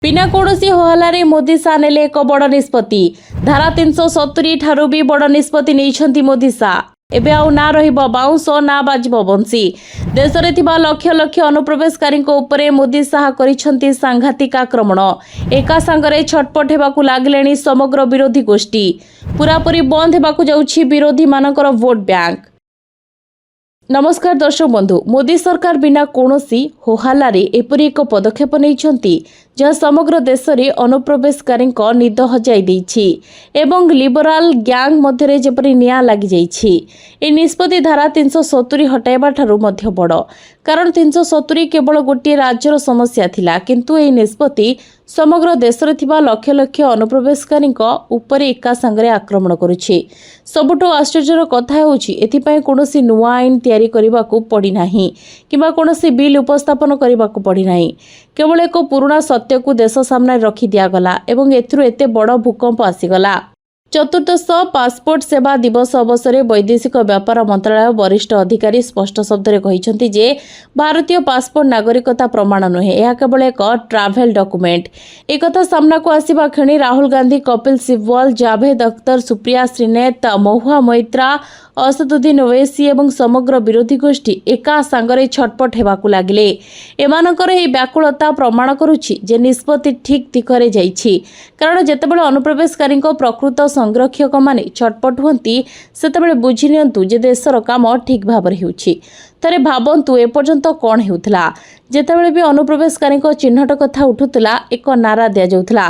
बिना कौनसी होहल्लारे मोदी शाह नेले एक बड़ निष्पत्ति। धारा 370 ठारू भी बड़ निष्पत्ति नहीं मोदी शाह। एबे आउ ना रहिबो बाउंस ना बाजिबो बंसी। देश रे थिबा लक्ष लक्ष अनुप्रवेशकारी उपरे मोदी शाह करिसेंती सांघातिक आक्रमण। एका संगरे छटपट हेबाकू लागलेनी समग्र विरोधी गोष्ठी। पूरापूरी बंद हेबाकू जाउछि विरोधी मानकर वोट बैंक। नमस्कार दर्शक बंधु, मोदी सरकार बिना कौनसी होहल्लारे एपरी एक पदक्षेप नहीं जहाँ समग्र देश में अनुप्रवेशकारी निद हजाई देछि एवं लिबराल गैंग मध्य जेपरी निया लगी जाइछि। ए निष्पत्ति धारा 370 हटाइबा ठारू मध्य बड़, कारण 370 केवल गोटे राज्यर समस्या थिला, किंतु ए निष्पत्ति समग्र देश में थिबा लक्ष लक्ष अनुप्रवेशकारी उपरे एका संगरे आक्रमण करुछि। सबुठो आश्चर्यर कथा हेउछि एथिपय कोनोसी नुआ आईन तैयारी करिबाकू पड़ी नाही किबा कोनोसी बिल उपस्थापन करिबाकू पड़ी नाही। केवल एक पुराना सत्य को देश सामने रखी दियागला एवं एथुरु एते बड़ भूकंप आसीगला। चतुर्दश पासपोर्ट सेवा दिवस अवसर वैदेशिक व्यापार मंत्रालय वरिष्ठ अधिकारी स्पष्ट शब्द में कहते जे भारतीय पासपोर्ट नागरिकता प्रमाण नुहे, यह केवल एक ट्राभेल डॉक्यूमेंट। एक सामना को आसिबा क्षणी राहुल गांधी, कपिल सिब्बल, जावेद अख्तर, सुप्रिया श्रीनेत, महुआ मोइत्रा, असदुद्दीन ओवैसी एवं समग्र विरोधी गोष्ठी एका सांगरे छटपट हेबाकू लागिले। एमानकर एही व्याकुलता प्रमाण करुछि जे निष्पत्ति ठीक दिगरे जाइछि, कारण जेतेबेले अनुप्रवेशकारी प्रकृत संरक्षक माने छटपट हुअंती सेतेबेले बुझि नियंतु जे देशर काम ठीक भाबरे हेउछि। थरे भाबंतु एपर्यंत कौन हेउथला। जेतेबेले भी अनुप्रवेशकारी चिन्हट कथा उठुतला एक नारा दिया जाउथला,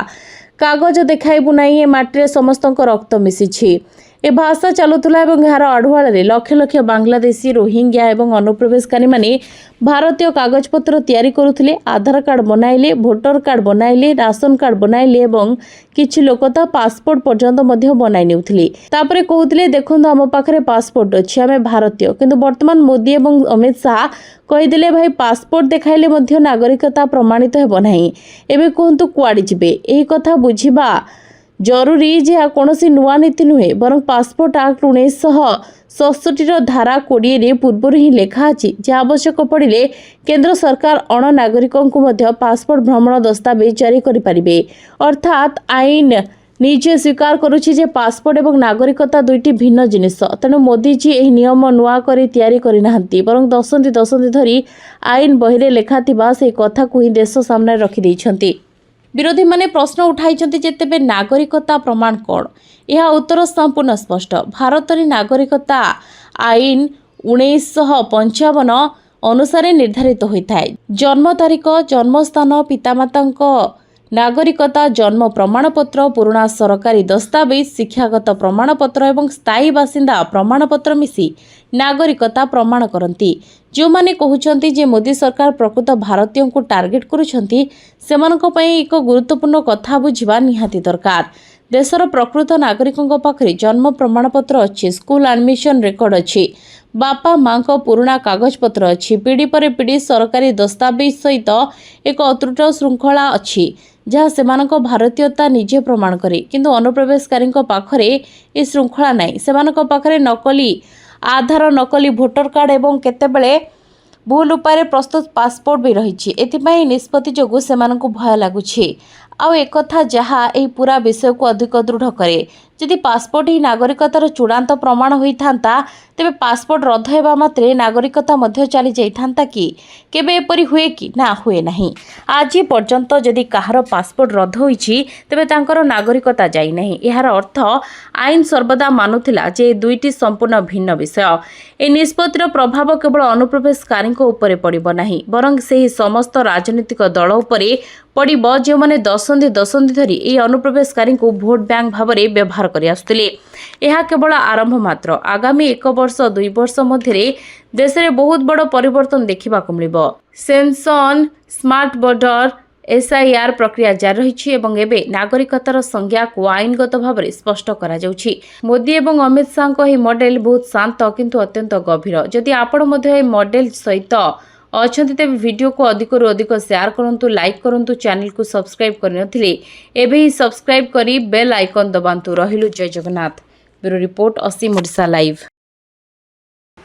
कागज देखाइबु नाही, ए माटीरे समस्तक रक्त मिसिछि। ए भाषा चलुला और यार आढ़ुआल लक्ष लक्ष बांग्लादेशी, रोहिंग्या एवं अनुप्रवेशकारी माने भारतीय कागजपत्र तैयारी करुथिले। आधार कार्ड बनाइले, भोटर कार्ड बनाइले, राशन कार्ड बनाइले एवं किछि लोक तो पासपोर्ट पर्यंत मध्य बनाई नेउथिले। तापरे कहउथिले देखंतु आम पाखरे पासपोर्ट अछि, आमे भारतीय। किंतु वर्तमान मोदी एवं अमित शाह कहिदेले भाई पासपोर्ट देखाइले मध्य नागरिकता प्रमाणित हेबो नाही। एबे कहंतु कुआडी जिबे। एही कथा बुझिबा जरूरी जे कौनसी नुआ नीति नुहे, बरं पासपोर्ट एक्ट 1967 धारा 20 रे पूर्व ही लेखा अछि जे आवश्यक पड़िले केंद्र सरकार अण नागरिकों को मध्य पासपोर्ट भ्रमण दस्तावेज जारी करि परिबे। अर्थात आईन निजे स्वीकार करुछि जे पासपोर्ट एवं नागरिकता दुईटी भिन्न जिनिस। तेणु मोदी जी एही नियम नुआ करी तैयारी करि नाहंती, बरं दशंधि धरी आईन बहिरे लेखा थिबा से कथा को ही देश सामने रखि दैछंती। विरोधी माने प्रश्न उठाई तेबे नागरिकता प्रमाण कौन? यह उत्तर संपूर्ण स्पष्ट। भारत रे नागरिकता आईन 1955 अनुसार निर्धारित होता है। जन्म तारीख, जन्मस्थान, पितामाता नागरिकता, जन्म प्रमाणपत्र, पुराना सरकारी दस्तावेज, शिक्षागत प्रमाणपत्र एवं स्थायी बासिंदा प्रमाणपत्र मिसी नागरिकता प्रमाण करती। जो माने कहउछंती जे मोदी सरकार प्रकृत भारतीयों को टार्गेट करुछंती, सेमानक पई एक गुरुत्वपूर्ण कथा बुझिबा निहाती दरकार। देशर प्रकृत नागरिकों पाखरे जन्म प्रमाणपत्र अच्छी, स्कूल एडमिशन रेकर्ड अच्छी, बापा माँ को पुराना कागजपत्र अच्छी, पीढ़ी पर पीढ़ी सरकारी दस्तावेज सहित एक अतुट श्रृंखला अच्छी जहाँ सेमानक भारतीयता निजे प्रमाण करे। किंतु अनुप्रवेशकारी पाखरे ए श्रृंखला नाही। सेमानक पाखरे नकली आधार, नकली भोटर कार्ड एवं केतेबेले भूल उपाय प्रस्तुत पासपोर्ट भी रही। एथिपाई निष्पत्ति जोगु सेमानकु भय लागुछि। आउ एक कथा जहाँ एही पूरा विषय को अधिक दृढ़ करे, यदि पासपोर्ट ही नागरिकतार चूड़ांत प्रमाण होइथांता तेबे पासपोर्ट रद्द हेबा मात्रे नागरिकता मध्य चली जाइथांता कि? केबे एपरि हुए कि? ना, हुए नहीं। आज पर्यंत जदि काहार पासपोर्ट रद्द होइछि तेबे तांकर नागरिकता जाई नहीं। यार अर्थ आईन सर्वदा मानुथिला जे दुईटी संपूर्ण भिन्न विषय। ए निष्पत्तिर प्रभाव केवल अनुप्रवेशकारी उपरे पड़िबो नाही, बरं सेही समस्त राजनीतिक दल उपरे पड़िबो जो माने दशंधि धरी ए अनुप्रवेशकारी को भोट बैंक भाव में व्यवहार करि आसुथिले। यह केवल आरंभ मात्र। आगामी 1 वर्ष 2 वर्ष मध्य देश में बहुत बड़ परिवर्तन देखा मिलिबो। सेंसन, स्मार्ट बॉर्डर, SIR प्रक्रिया जारी रही एवं एबे नागरिकतार संज्ञा को आईनगत भाव में स्पष्ट करा जाउछि। मोदी एवं अमित शाह को मॉडल बहुत शांत किंतु अत्यंत गभीर। जदि आपण मध्य मॉडल सहित अछंती तेबे वीडियो को अधिकरू अधिक शेयर करंतु, लाइक करंतु, चैनल को सब्सक्राइब करनथिले एबे ही सब्सक्राइब करी बेल आइकन दबांतु। रहिलु जय जगन्नाथ। ब्यूरो रिपोर्ट असीम ओडिशा लाइव।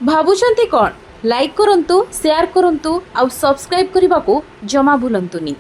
भाबुछंती कोन? लाइक करंतु, शेयर करंतु, आउ सब्सक्राइब करने को जमा भूलंतुनी।